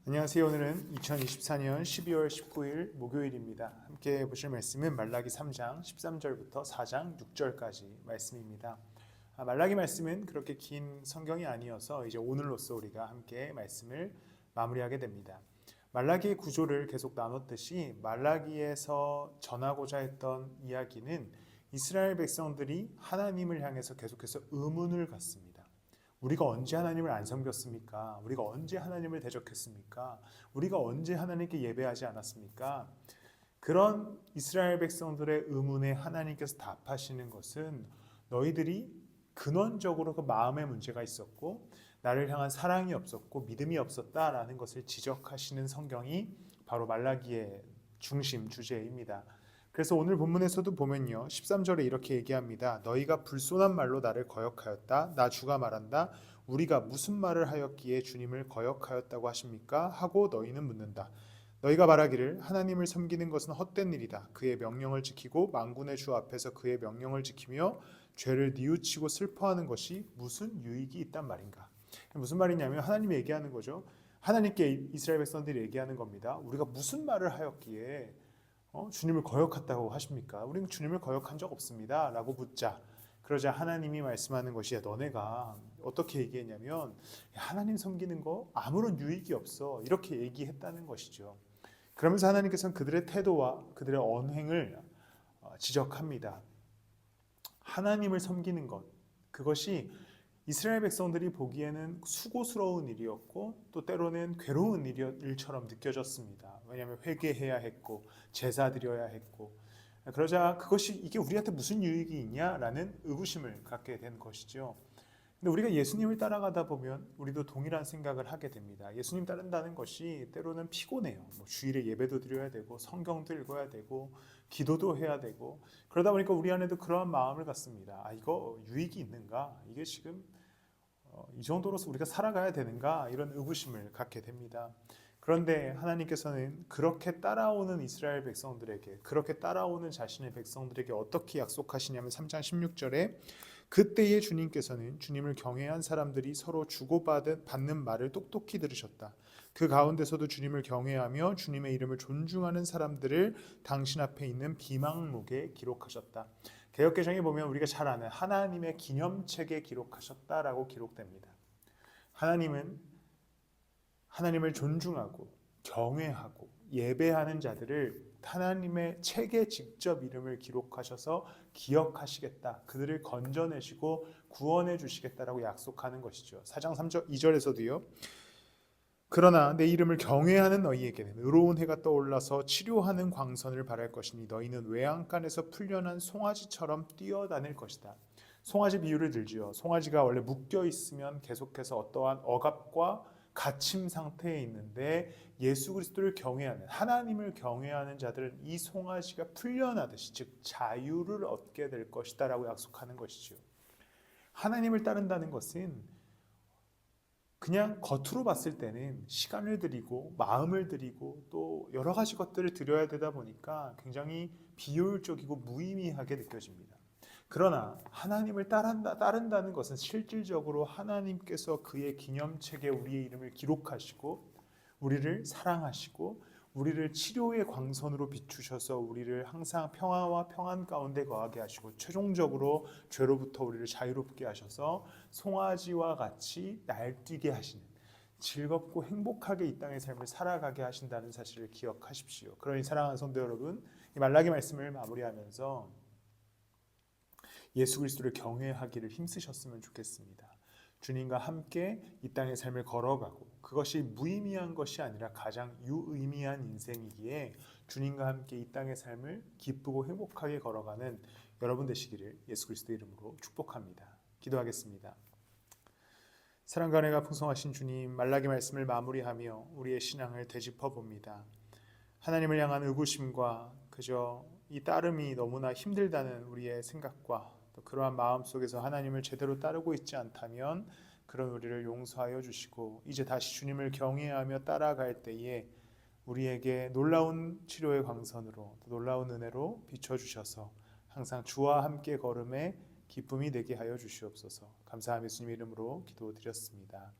안녕하세요. 오늘은 2024년 12월 19일 목요일입니다. 함께 보실 말씀은 말라기 3장 13절부터 4장 6절까지 말씀입니다. 말라기 말씀은 그렇게 긴 성경이 아니어서 이제 오늘로써 우리가 함께 말씀을 마무리하게 됩니다. 말라기의 구조를 계속 나눴듯이 말라기에서 전하고자 했던 이야기는 이스라엘 백성들이 하나님을 향해서 계속해서 의문을 갖습니다. 우리가 언제 하나님을 안 섬겼습니까? 우리가 언제 하나님을 대적했습니까? 우리가 언제 하나님께 예배하지 않았습니까? 그런 이스라엘 백성들의 의문에 하나님께서 답하시는 것은 너희들이 근원적으로 그 마음의 문제가 있었고 나를 향한 사랑이 없었고 믿음이 없었다라는 것을 지적하시는 성경이 바로 말라기의 중심 주제입니다. 그래서 오늘 본문에서도 보면요 13절에 이렇게 얘기합니다. 너희가 불손한 말로 나를 거역하였다. 나 주가 말한다. 우리가 무슨 말을 하였기에 주님을 거역하였다고 하십니까? 하고 너희는 묻는다. 너희가 말하기를 하나님을 섬기는 것은 헛된 일이다. 그의 명령을 지키고 만군의 주 앞에서 그의 명령을 지키며 죄를 뉘우치고 슬퍼하는 것이 무슨 유익이 있단 말인가? 무슨 말이냐면 하나님이 얘기하는 거죠. 하나님께 이스라엘 백성들이 얘기하는 겁니다. 우리가 무슨 말을 하였기에 주님을 거역했다고 하십니까? 우리는 주님을 거역한 적 없습니다 라고 묻자 그러자 하나님이 말씀하는 것이 너네가 어떻게 얘기했냐면 하나님 섬기는 거 아무런 유익이 없어 이렇게 얘기했다는 것이죠. 그러면서 하나님께서는 그들의 태도와 그들의 언행을 지적합니다. 하나님을 섬기는 것 그것이 이스라엘 백성들이 보기에는 수고스러운 일이었고 또 때로는 괴로운 일처럼 느껴졌습니다. 왜냐하면 회개해야 했고 제사 드려야 했고 그러자 이게 우리한테 무슨 유익이 있냐라는 의구심을 갖게 된 것이죠. 근데 우리가 예수님을 따라가다 보면 우리도 동일한 생각을 하게 됩니다. 예수님 따른다는 것이 때로는 피곤해요. 주일에 예배도 드려야 되고 성경도 읽어야 되고 기도도 해야 되고 그러다 보니까 우리 안에도 그러한 마음을 갖습니다. 이거 유익이 있는가? 이게 지금 이 정도로서 우리가 살아가야 되는가? 이런 의구심을 갖게 됩니다. 그런데 하나님께서는 그렇게 따라오는 이스라엘 백성들에게 그렇게 따라오는 자신의 백성들에게 어떻게 약속하시냐면 3장 16절에 그때에 주님께서는 주님을 경외한 사람들이 서로 주고받는 말을 똑똑히 들으셨다. 그 가운데서도 주님을 경외하며 주님의 이름을 존중하는 사람들을 당신 앞에 있는 비망록에 기록하셨다. 개역개정에 보면 우리가 잘 아는 하나님의 기념책에 기록하셨다라고 기록됩니다. 하나님은 하나님을 존중하고 경외하고 예배하는 자들을 하나님의 책에 직접 이름을 기록하셔서 기억하시겠다. 그들을 건져내시고 구원해 주시겠다라고 약속하는 것이죠. 4장 3절 2절에서도요. 그러나 내 이름을 경외하는 너희에게는 의로운 해가 떠올라서 치료하는 광선을 발할 것이니 너희는 외양간에서 풀려난 송아지처럼 뛰어다닐 것이다. 송아지 비유를 들지요. 송아지가 원래 묶여 있으면 계속해서 어떠한 억압과 갇힘 상태에 있는데 예수 그리스도를 경외하는 하나님을 경외하는 자들은 이 송아지가 풀려나듯이 즉 자유를 얻게 될 것이다 라고 약속하는 것이죠. 하나님을 따른다는 것은 그냥 겉으로 봤을 때는 시간을 들이고 마음을 들이고 또 여러 가지 것들을 들여야 되다 보니까 굉장히 비효율적이고 무의미하게 느껴집니다. 그러나 하나님을 따른다는 것은 실질적으로 하나님께서 그의 기념책에 우리의 이름을 기록하시고 우리를 사랑하시고 우리를 치료의 광선으로 비추셔서 우리를 항상 평화와 평안 가운데 거하게 하시고 최종적으로 죄로부터 우리를 자유롭게 하셔서 송아지와 같이 날뛰게 하시는 즐겁고 행복하게 이 땅의 삶을 살아가게 하신다는 사실을 기억하십시오. 그러니 사랑하는 성도 여러분, 이 말라기 말씀을 마무리하면서 예수 그리스도를 경외하기를 힘쓰셨으면 좋겠습니다. 주님과 함께 이 땅의 삶을 걸어가고 그것이 무의미한 것이 아니라 가장 유의미한 인생이기에 주님과 함께 이 땅의 삶을 기쁘고 행복하게 걸어가는 여러분 되시기를 예수 그리스도 이름으로 축복합니다. 기도하겠습니다. 사랑과 은혜가 풍성하신 주님, 말라기 말씀을 마무리하며 우리의 신앙을 되짚어 봅니다. 하나님을 향한 의구심과 그저 이 따름이 너무나 힘들다는 우리의 생각과 또 그러한 마음 속에서 하나님을 제대로 따르고 있지 않다면 그런 우리를 용서하여 주시고 이제 다시 주님을 경외하며 따라갈 때에 우리에게 놀라운 치료의 광선으로 또 놀라운 은혜로 비춰주셔서 항상 주와 함께 걸음에 기쁨이 되게 하여 주시옵소서. 감사하며 예수님 이름으로 기도드렸습니다.